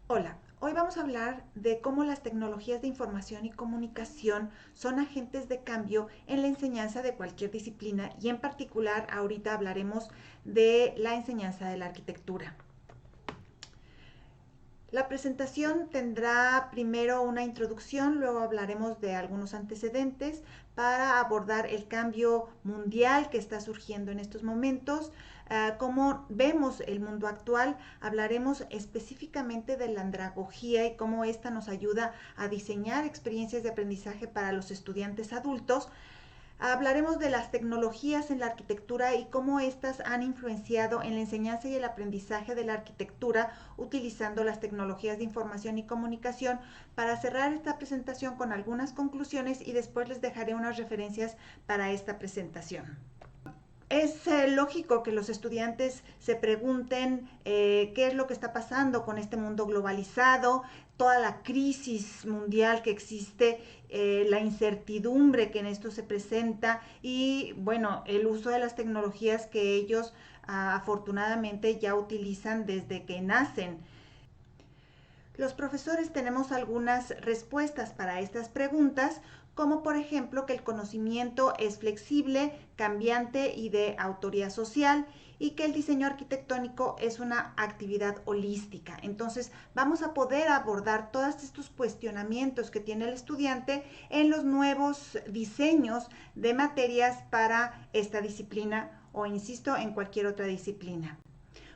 Hola, hoy vamos a hablar de cómo las tecnologías de información y comunicación son agentes de cambio en la enseñanza de cualquier disciplina y en particular ahorita hablaremos de la enseñanza de la arquitectura. La presentación tendrá primero una introducción, luego hablaremos de algunos antecedentes para abordar el cambio mundial que está surgiendo en estos momentos, cómo vemos el mundo actual, hablaremos específicamente de la andragogía y cómo esta nos ayuda a diseñar experiencias de aprendizaje para los estudiantes adultos. Hablaremos de las tecnologías en la arquitectura y cómo éstas han influenciado en la enseñanza y el aprendizaje de la arquitectura utilizando las tecnologías de información y comunicación. Para cerrar esta presentación con algunas conclusiones y después les dejaré unas referencias para esta presentación. Es lógico que los estudiantes se pregunten qué es lo que está pasando con este mundo globalizado, toda la crisis mundial que existe, la incertidumbre que en esto se presenta y bueno, el uso de las tecnologías que ellos afortunadamente ya utilizan desde que nacen. Los profesores tenemos algunas respuestas para estas preguntas, como por ejemplo que el conocimiento es flexible, cambiante y de autoría social y que el diseño arquitectónico es una actividad holística. Entonces vamos a poder abordar todos estos cuestionamientos que tiene el estudiante en los nuevos diseños de materias para esta disciplina o, insisto, en cualquier otra disciplina.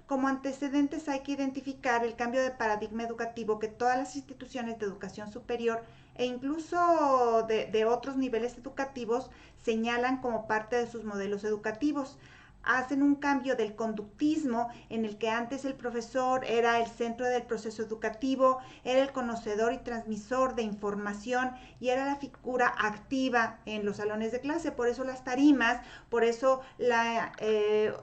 Como antecedentes hay que identificar el cambio de paradigma educativo que todas las instituciones de educación superior e incluso de otros niveles educativos señalan como parte de sus modelos educativos. Hacen un cambio del conductismo en el que antes el profesor era el centro del proceso educativo, era el conocedor y transmisor de información y era la figura activa en los salones de clase. Por eso las tarimas, por eso la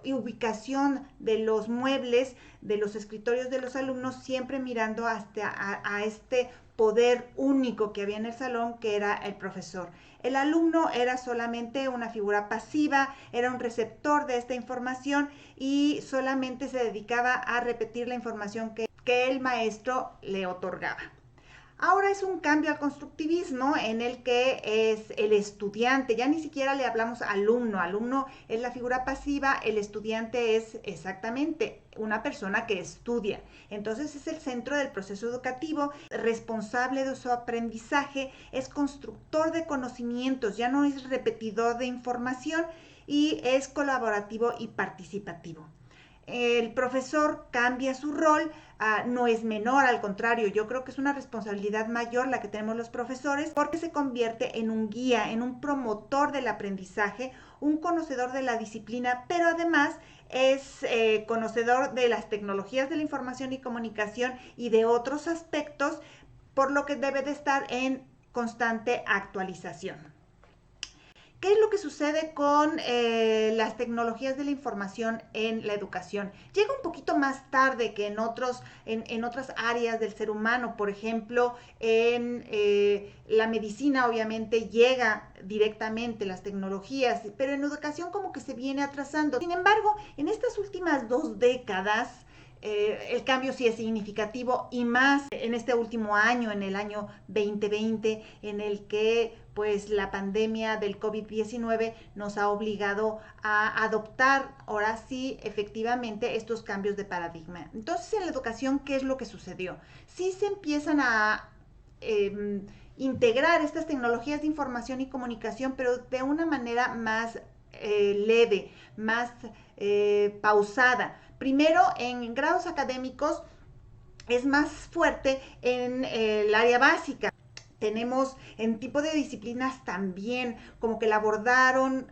ubicación de los muebles, de los escritorios de los alumnos, siempre mirando hasta a este poder único que había en el salón, que era el profesor. El alumno era solamente una figura pasiva, era un receptor de esta información y solamente se dedicaba a repetir la información que el maestro le otorgaba. Ahora es un cambio al constructivismo en el que es el estudiante, ya ni siquiera le hablamos alumno, alumno es la figura pasiva, el estudiante es exactamente una persona que estudia. Entonces es el centro del proceso educativo, responsable de su aprendizaje, es constructor de conocimientos, ya no es repetidor de información y es colaborativo y participativo. El profesor cambia su rol, no es menor, al contrario, yo creo que es una responsabilidad mayor la que tenemos los profesores porque se convierte en un guía, en un promotor del aprendizaje, un conocedor de la disciplina, pero además es conocedor de las tecnologías de la información y comunicación y de otros aspectos, por lo que debe de estar en constante actualización. ¿Qué es lo que sucede con las tecnologías de la información en la educación? Llega un poquito más tarde que en otras áreas del ser humano, por ejemplo, en la medicina obviamente llega directamente las tecnologías, pero en educación como que se viene atrasando. Sin embargo, en estas últimas 2 décadas, el cambio sí es significativo y más en este último año, en el año 2020, en el que pues la pandemia del COVID-19 nos ha obligado a adoptar ahora sí efectivamente estos cambios de paradigma. Entonces en la educación, ¿qué es lo que sucedió? Sí se empiezan a integrar estas tecnologías de información y comunicación, pero de una manera más leve, más pausada. Primero, en grados académicos es más fuerte en el área básica. Tenemos en tipo de disciplinas también, como que la abordaron,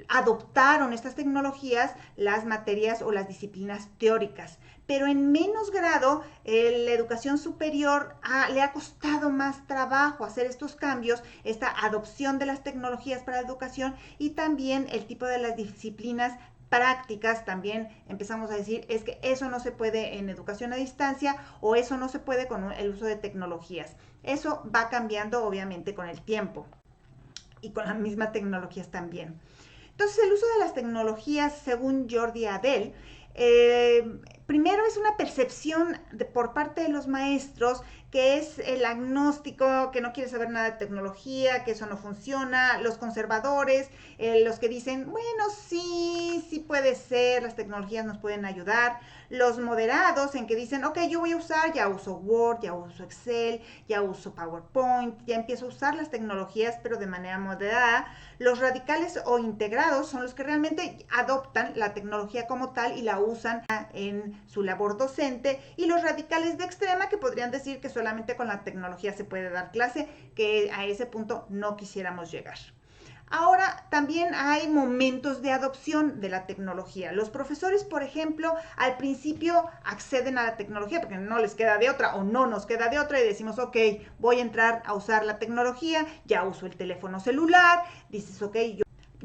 adoptaron estas tecnologías las materias o las disciplinas teóricas. Pero en menos grado, la educación superior le ha costado más trabajo hacer estos cambios, esta adopción de las tecnologías para la educación y también el tipo de las disciplinas prácticas también empezamos a decir es que eso no se puede en educación a distancia o eso no se puede con el uso de tecnologías. Eso va cambiando obviamente con el tiempo y con las mismas tecnologías también. Entonces el uso de las tecnologías, según Jordi Adel, primero es una percepción por parte de los maestros, que es el agnóstico, que no quiere saber nada de tecnología, que eso no funciona, los conservadores, los que dicen, bueno, sí puede ser, las tecnologías nos pueden ayudar, los moderados en que dicen, ok, yo voy a usar, ya uso Word, ya uso Excel, ya uso PowerPoint, ya empiezo a usar las tecnologías, pero de manera moderada. Los radicales o integrados son los que realmente adoptan la tecnología como tal y la usan en su labor docente, y los radicales de extrema, que podrían decir que solamente con la tecnología se puede dar clase, que a ese punto no quisiéramos llegar. Ahora, también hay momentos de adopción de la tecnología. Los profesores, por ejemplo, al principio acceden a la tecnología porque no les queda de otra o no nos queda de otra y decimos, ok, voy a entrar a usar la tecnología, ya uso el teléfono celular, dices, ok,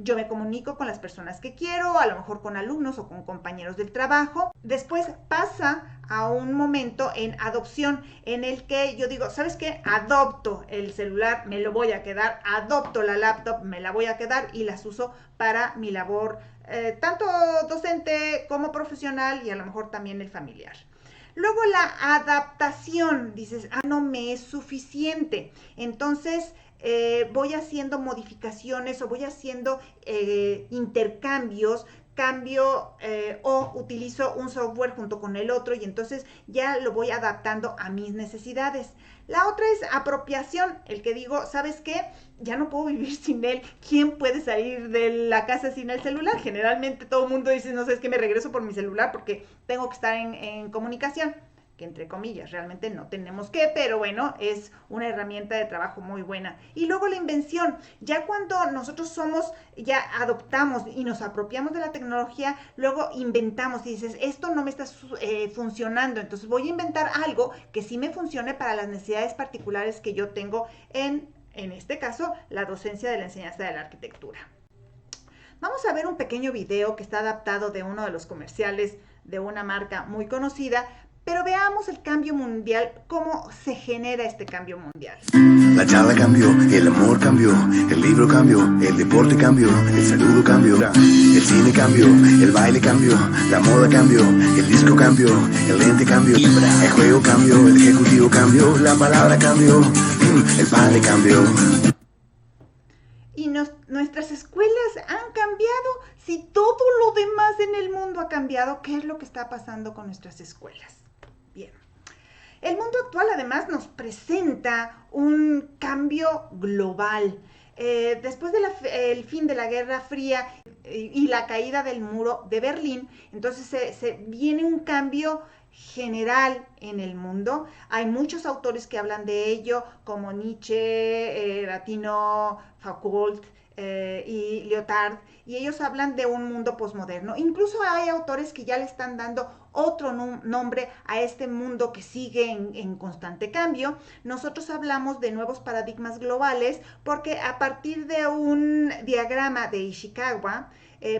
yo me comunico con las personas que quiero, a lo mejor con alumnos o con compañeros del trabajo. Después pasa a un momento en adopción en el que yo digo, ¿sabes qué? Adopto el celular, me lo voy a quedar, adopto la laptop, me la voy a quedar y las uso para mi labor, tanto docente como profesional y a lo mejor también el familiar. Luego la adaptación, dices, no me es suficiente. Entonces voy haciendo modificaciones o voy haciendo intercambios, cambio o utilizo un software junto con el otro y entonces ya lo voy adaptando a mis necesidades. La otra es apropiación, el que digo, ¿sabes qué? Ya no puedo vivir sin él. ¿Quién puede salir de la casa sin el celular? Generalmente todo el mundo dice, no sé, es que me regreso por mi celular porque tengo que estar en comunicación, que entre comillas, realmente no tenemos que, pero bueno, es una herramienta de trabajo muy buena. Y luego la invención, ya cuando nosotros ya adoptamos y nos apropiamos de la tecnología, luego inventamos y dices, esto no me está funcionando, entonces voy a inventar algo que sí me funcione para las necesidades particulares que yo tengo en este caso, la docencia de la enseñanza de la arquitectura. Vamos a ver un pequeño video que está adaptado de uno de los comerciales de una marca muy conocida, pero veamos el cambio mundial, cómo se genera este cambio mundial. La charla cambió, el amor cambió, el libro cambió, el deporte cambió, el saludo cambió, el cine cambió, el baile cambió, la moda cambió, el disco cambió, el lente cambió, el juego cambió, el ejecutivo cambió, la palabra cambió, el padre cambió. Y nuestras escuelas han cambiado. Si todo lo demás en el mundo ha cambiado, ¿qué es lo que está pasando con nuestras escuelas? Bien. El mundo actual además nos presenta un cambio global. Después del fin de la Guerra Fría y la caída del muro de Berlín, entonces se viene un cambio general en el mundo. Hay muchos autores que hablan de ello, como Nietzsche, Latino, Foucault y Lyotard, y ellos hablan de un mundo posmoderno. Incluso hay autores que ya le están dando otro nombre a este mundo que sigue en constante cambio. Nosotros hablamos de nuevos paradigmas globales porque a partir de un diagrama de Ishikawa,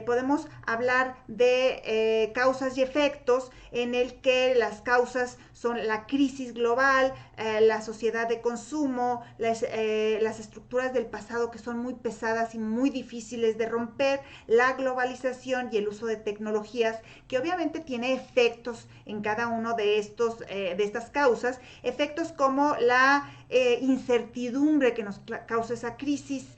podemos hablar de causas y efectos, en el que las causas son la crisis global, la sociedad de consumo, las estructuras del pasado que son muy pesadas y muy difíciles de romper, la globalización y el uso de tecnologías, que obviamente tiene efectos en cada uno de estas causas, efectos como la incertidumbre que nos causa esa crisis.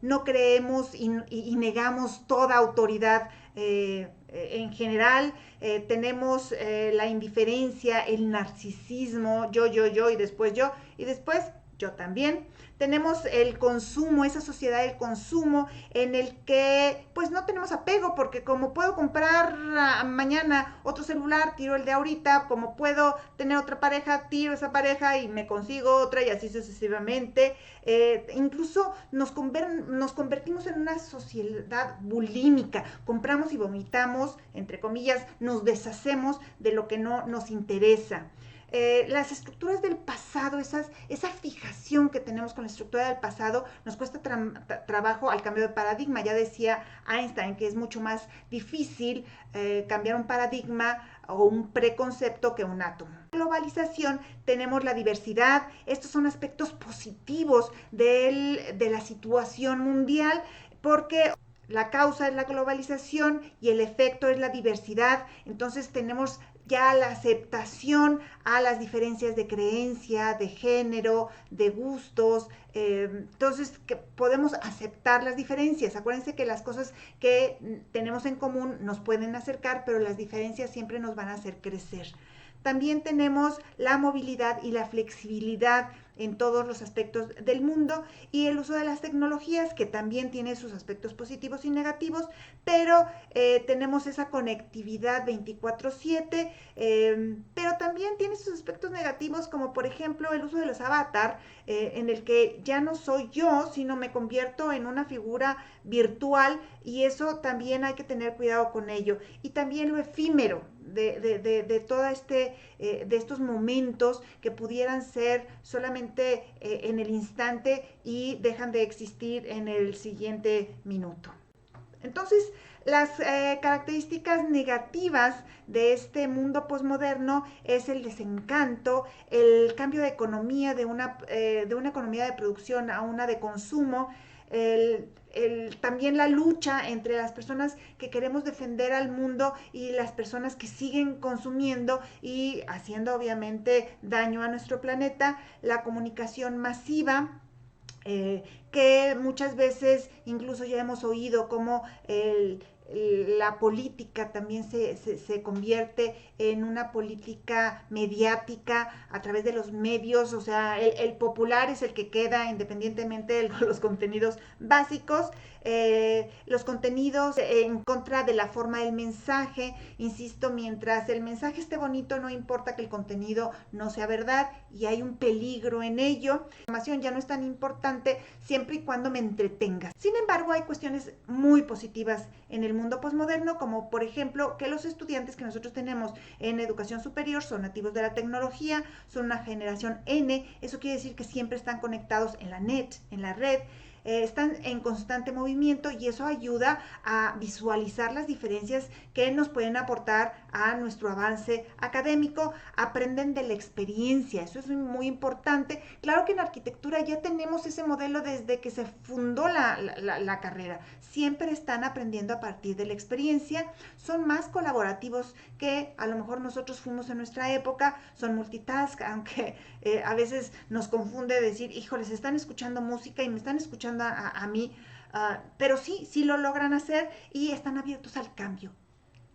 No creemos y negamos toda autoridad en general. Tenemos la indiferencia, el narcisismo, yo y después yo también. Tenemos el consumo, esa sociedad del consumo en el que pues no tenemos apego, porque como puedo comprar mañana otro celular, tiro el de ahorita, como puedo tener otra pareja, tiro esa pareja y me consigo otra y así sucesivamente. Incluso nos convertimos en una sociedad bulímica, compramos y vomitamos, entre comillas, nos deshacemos de lo que no nos interesa. Las estructuras del pasado, esa fijación que tenemos con la estructura del pasado, nos cuesta trabajo al cambio de paradigma. Ya decía Einstein que es mucho más difícil cambiar un paradigma o un preconcepto que un átomo. En la globalización tenemos la diversidad. Estos son aspectos positivos de la situación mundial, porque la causa es la globalización y el efecto es la diversidad. Entonces tenemos ya la aceptación a las diferencias de creencia, de género, de gustos. Entonces que podemos aceptar las diferencias. Acuérdense que las cosas que tenemos en común nos pueden acercar, pero las diferencias siempre nos van a hacer crecer. También tenemos la movilidad y la flexibilidad en todos los aspectos del mundo y el uso de las tecnologías, que también tiene sus aspectos positivos y negativos, pero tenemos esa conectividad 24/7, pero también tiene sus aspectos negativos, como por ejemplo el uso de los avatar, en el que ya no soy yo, sino me convierto en una figura virtual, y eso también hay que tener cuidado con ello. Y también lo efímero de todo de estos momentos que pudieran ser solamente en el instante y dejan de existir en el siguiente minuto. Entonces, las características negativas de este mundo posmoderno es el desencanto, el cambio de economía de una economía de producción a una de consumo, también la lucha entre las personas que queremos defender al mundo y las personas que siguen consumiendo y haciendo obviamente daño a nuestro planeta, la comunicación masiva, que muchas veces incluso ya hemos oído como la política también se convierte en una política mediática a través de los medios. O sea, el popular es el que queda independientemente de los contenidos básicos. Los contenidos en contra de la forma del mensaje, insisto, mientras el mensaje esté bonito, no importa que el contenido no sea verdad, y hay un peligro en ello. La información ya no es tan importante siempre y cuando me entretenga. Sin embargo, hay cuestiones muy positivas en el mundo posmoderno, como por ejemplo que los estudiantes que nosotros tenemos en educación superior son nativos de la tecnología, son una generación N. Eso quiere decir que siempre están conectados en la net, en la red, están en constante movimiento, y eso ayuda a visualizar las diferencias que nos pueden aportar a nuestro avance académico. Aprenden de la experiencia, eso es muy importante. Claro que en arquitectura ya tenemos ese modelo desde que se fundó la carrera. Siempre están aprendiendo a partir de la experiencia, son más colaborativos que a lo mejor nosotros fuimos en nuestra época, son multitask, aunque a veces nos confunde decir, híjoles, están escuchando música y me están escuchando a mí, pero sí lo logran hacer y están abiertos al cambio,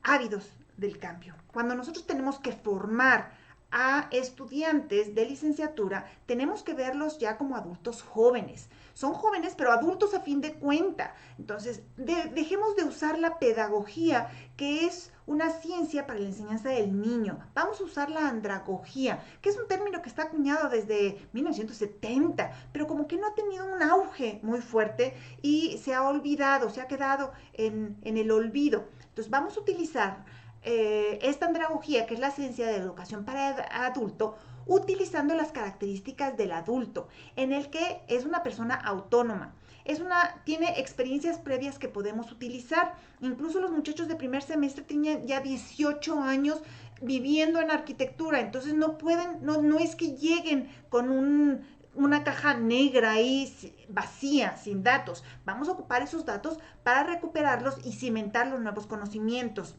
ávidos del cambio. Cuando nosotros tenemos que formar a estudiantes de licenciatura, tenemos que verlos ya como adultos jóvenes. Son jóvenes, pero adultos a fin de cuenta. Entonces, dejemos de usar la pedagogía, que es una ciencia para la enseñanza del niño. Vamos a usar la andragogía, que es un término que está acuñado desde 1970, pero como que no ha tenido un auge muy fuerte y se ha olvidado, se ha quedado en el olvido. Entonces, vamos a utilizar esta andragogía, que es la ciencia de la educación para adulto, utilizando las características del adulto, en el que es una persona autónoma, tiene experiencias previas que podemos utilizar. Incluso los muchachos de primer semestre tienen ya 18 años viviendo en arquitectura, entonces no es que lleguen con una caja negra ahí vacía, sin datos. Vamos a ocupar esos datos para recuperarlos y cimentar los nuevos conocimientos.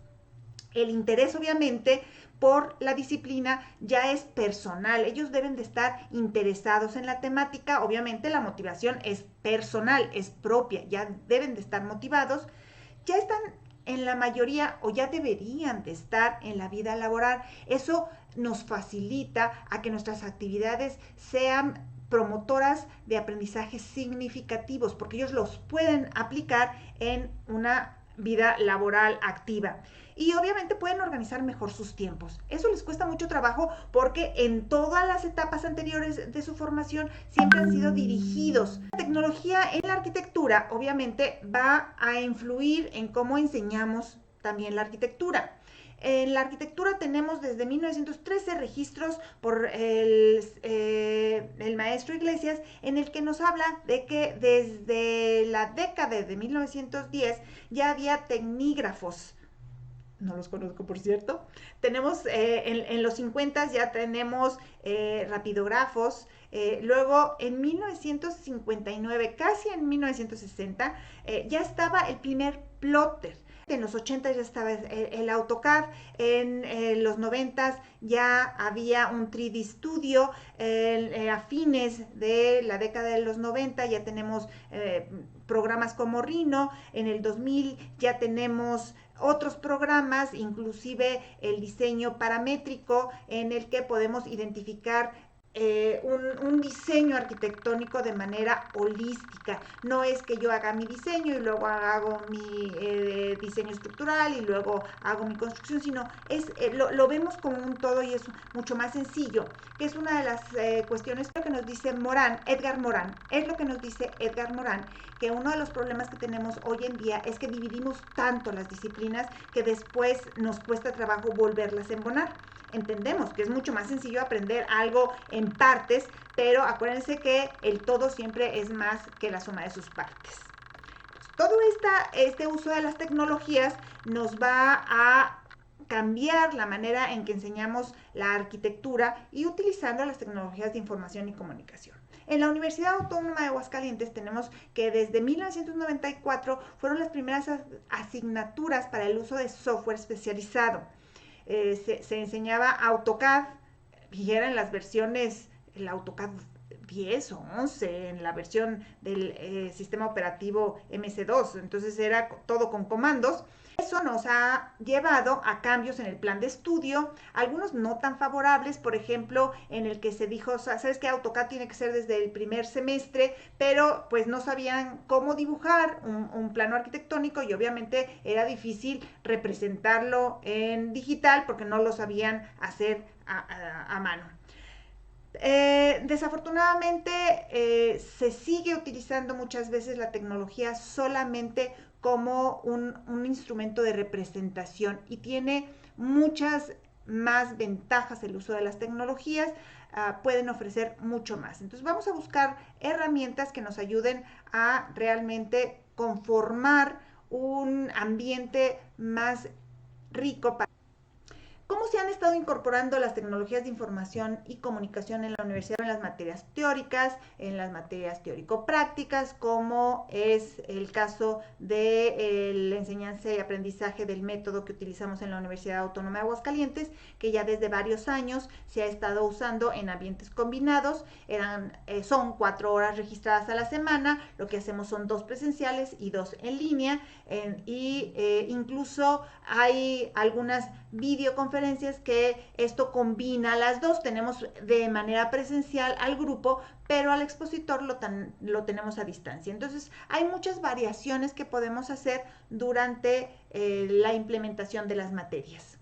El interés, obviamente, por la disciplina ya es personal. Ellos deben de estar interesados en la temática. Obviamente la motivación es personal, es propia. Ya deben de estar motivados. Ya están en la mayoría, o ya deberían de estar en la vida laboral. Eso nos facilita a que nuestras actividades sean promotoras de aprendizajes significativos, porque ellos los pueden aplicar en una vida laboral activa. Y obviamente pueden organizar mejor sus tiempos. Eso les cuesta mucho trabajo porque en todas las etapas anteriores de su formación siempre han sido dirigidos. La tecnología en la arquitectura obviamente va a influir en cómo enseñamos también la arquitectura. En la arquitectura tenemos desde 1913 registros por el maestro Iglesias, en el que nos habla de que desde la década de 1910 ya había tecnígrafos no los conozco por cierto. Tenemos en los 50 ya tenemos rapidógrafos. Luego en 1959, casi en 1960, ya estaba el primer plotter. En los 80 ya estaba el AutoCAD, en los 90 ya había un 3D Studio, a fines de la década de los 90 ya tenemos programas como Rhino, en el 2000 ya tenemos otros programas, inclusive el diseño paramétrico en el que podemos identificar un diseño arquitectónico de manera holística. No es que yo haga mi diseño y luego hago mi diseño estructural y luego hago mi construcción, sino lo vemos como un todo y es mucho más sencillo, que es una de las cuestiones que nos dice Edgar Morin, es lo que nos dice Edgar Morin, que uno de los problemas que tenemos hoy en día es que dividimos tanto las disciplinas que después nos cuesta trabajo volverlas a embonar. Entendemos que es mucho más sencillo aprender algo en partes, pero acuérdense que el todo siempre es más que la suma de sus partes. Todo este uso de las tecnologías nos va a cambiar la manera en que enseñamos la arquitectura y utilizando las tecnologías de información y comunicación. En la Universidad Autónoma de Aguascalientes tenemos que desde 1994 fueron las primeras asignaturas para el uso de software especializado. Se enseñaba AutoCAD, y eran las versiones, el AutoCAD 10 o 11 en la versión del sistema operativo MS2, entonces era todo con comandos. Eso nos ha llevado a cambios en el plan de estudio, algunos no tan favorables, por ejemplo, en el que se dijo, sabes que AutoCAD tiene que ser desde el primer semestre, pero pues no sabían cómo dibujar un plano arquitectónico y obviamente era difícil representarlo en digital porque no lo sabían hacer a mano. Desafortunadamente se sigue utilizando muchas veces la tecnología solamente como un instrumento de representación y tiene muchas más ventajas el uso de las tecnologías, pueden ofrecer mucho más. Entonces vamos a buscar herramientas que nos ayuden a realmente conformar un ambiente más rico para... ¿Cómo se han estado incorporando las tecnologías de información y comunicación en la universidad en las materias teóricas, en las materias teórico-prácticas, como es el caso de la enseñanza y aprendizaje del método que utilizamos en la Universidad Autónoma de Aguascalientes, que ya desde varios años se ha estado usando en ambientes combinados? Son 4 horas registradas a la semana, lo que hacemos son 2 presenciales y 2 en línea, incluso hay algunas videoconferencias que esto combina las dos. Tenemos de manera presencial al grupo, pero al expositor lo tenemos a distancia. Entonces hay muchas variaciones que podemos hacer durante la implementación de las materias.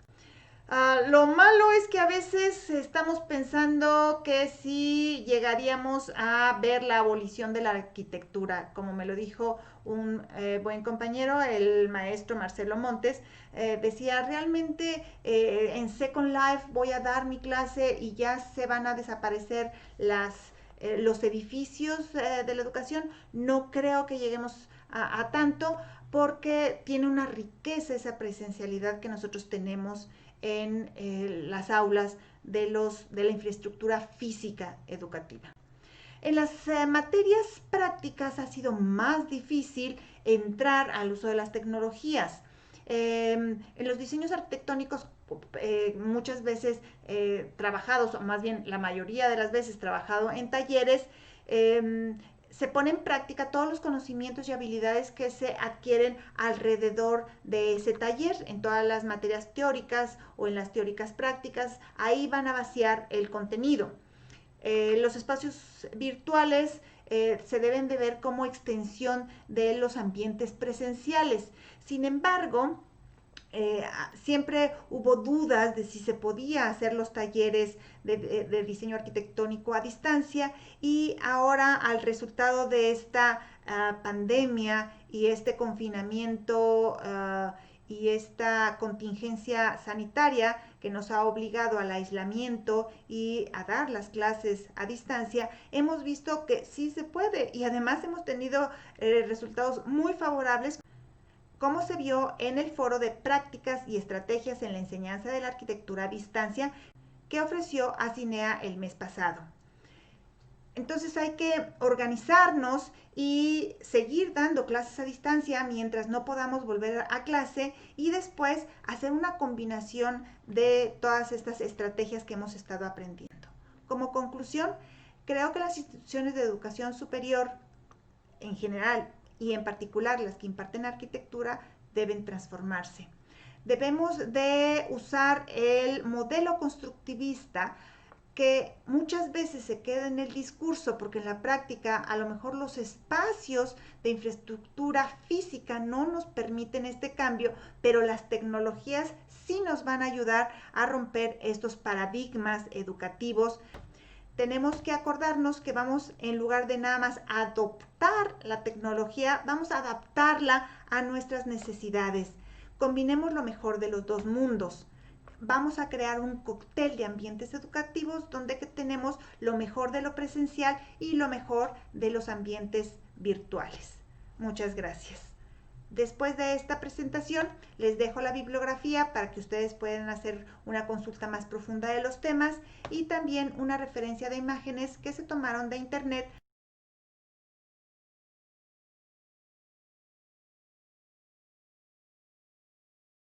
Lo malo es que a veces estamos pensando que si llegaríamos a ver la abolición de la arquitectura, como me lo dijo un buen compañero, el maestro Marcelo Montes, decía, realmente en Second Life voy a dar mi clase y ya se van a desaparecer los edificios de la educación. No creo que lleguemos a tanto porque tiene una riqueza esa presencialidad que nosotros tenemos en las aulas de la infraestructura física educativa. En las materias prácticas ha sido más difícil entrar al uso de las tecnologías. En los diseños arquitectónicos muchas veces trabajados, o más bien la mayoría de las veces trabajado en talleres, se pone en práctica todos los conocimientos y habilidades que se adquieren alrededor de ese taller, en todas las materias teóricas o en las teóricas prácticas. Ahí van a vaciar el contenido. Los espacios virtuales se deben de ver como extensión de los ambientes presenciales. Sin embargo, siempre hubo dudas de si se podía hacer los talleres de diseño arquitectónico a distancia, y ahora al resultado de esta pandemia y este confinamiento y esta contingencia sanitaria que nos ha obligado al aislamiento y a dar las clases a distancia, hemos visto que sí se puede, y además hemos tenido resultados muy favorables. como se vio en el foro de prácticas y estrategias en la enseñanza de la arquitectura a distancia que ofreció Acinea el mes pasado. Entonces hay que organizarnos y seguir dando clases a distancia mientras no podamos volver a clase y después hacer una combinación de todas estas estrategias que hemos estado aprendiendo. Como conclusión, creo que las instituciones de educación superior en general y en particular las que imparten arquitectura deben transformarse. Debemos de usar el modelo constructivista que muchas veces se queda en el discurso porque en la práctica a lo mejor los espacios de infraestructura física no nos permiten este cambio, pero las tecnologías sí nos van a ayudar a romper estos paradigmas educativos. Tenemos que acordarnos que vamos, en lugar de nada más adoptar la tecnología, vamos a adaptarla a nuestras necesidades. Combinemos lo mejor de los dos mundos. Vamos a crear un cóctel de ambientes educativos donde tenemos lo mejor de lo presencial y lo mejor de los ambientes virtuales. Muchas gracias. Después de esta presentación, les dejo la bibliografía para que ustedes puedan hacer una consulta más profunda de los temas y también una referencia de imágenes que se tomaron de internet